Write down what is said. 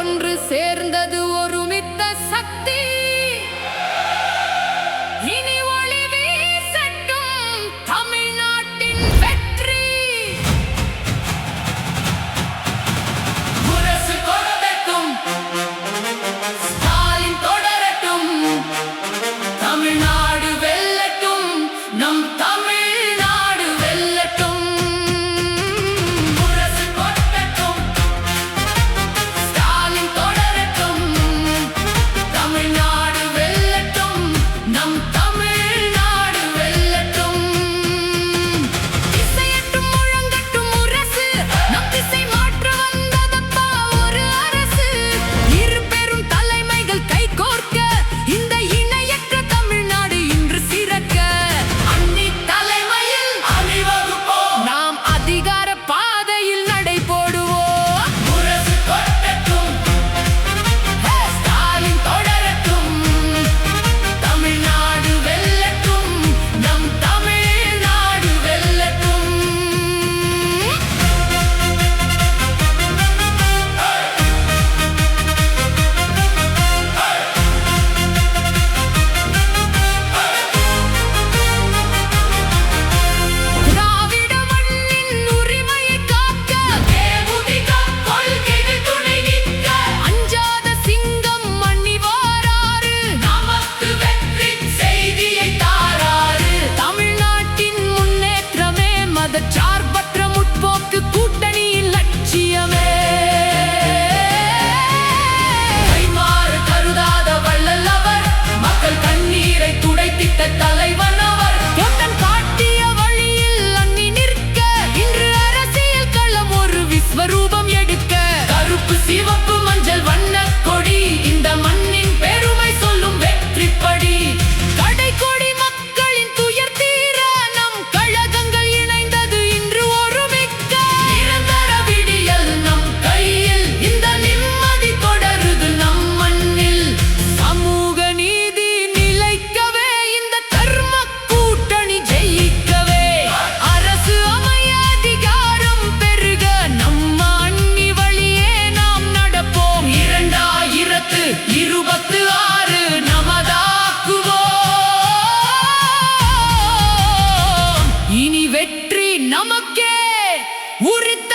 ஒன்று சேர்ந்தது ஒருமித்த சக்தி. இனி ஒளி வீசட்டும் தமிழ்நாட்டின் வெற்றி. முரசு கொட்டட்டும், ஸ்டாலின் தொடரட்டும், தமிழ்நாடு வெல்லட்டும், நம் தமிழ்நாடு வெல்லட்டும். முரசு கொட்டட்டும், ஸ்டாலின் தொடரட்டும், தமிழ்நாடு வெல்லட்டும், நம் தமிழ்நாடு வெல்லட்டும். இசையட்டும் முழங்கட்டும் முரசு, நம் திசை மாற்ற வந்ததப்பா ஒரு அரசு. இரு பெரும் தலைமைகள் கைகோர்க்க இந்த இணையற்ற தமிழ்நாடு இன்று சிறக்க. அன்னி தலைமையில் அணிவகுப்போம், நாம் அதிகார பாதையில் நடை போடுவோம். முரசு கொட்டட்டும், ஸ்டாலின் தொடரட்டும், தமிழ்நாடு வெல்லட்டும், நம் தமிழ்நாடு வெல்லட்டும். திராவிட மண்ணின் உரிமையை காக்க, தேமுதிக கொள்கைகள் துணை நிற்க, அஞ்சாத சிங்கம் மண்ணி வாராரு, நமக்கு வெற்றி செய்தியை தாராரு. தமிழ்நாட்டின் முன்னேற்றமே மதச்சார்பற்ற முற்போக்கு கூட்டணியின் லட்சியமே. கைமாறு கருதாத வள்ளல் அவர், மக்கள் கண்ணீரை துடைத்திட்ட தலைவன் அவர். தொண்டன் காட்டிய வழியில் அன்னி நிற்க, இன்று அரசியல் களம் ஒரு விஸ்வரூபம் எடுக்க. கருப்பு சிவப்பு மஞ்சள் வண்ண கொடி, இந்த மண்ணின் பெருமை சொல்லும் வெற்றிப்படி. கடைக்கோடி மக்களின் துயர் தீர, நம் கழகங்கள் இணைந்தது இன்று ஒருமிக்க. நிரந்தர விடியல் நம் கையில், இந்த நிம்மதி தொடருது நம் மண்ணில். சமூக நீதி நிலைக்கவே, இந்த தர்ம கூட்டணி ஜெயிக்கவே. அரசு அமைய அதிகாரம் பெருக, நம்ம அன்னி வழியே நாம் நடப்போம். 2026 நமதாக்குவோம். இனி வெற்றி நமக்கே உரித்தாகும்.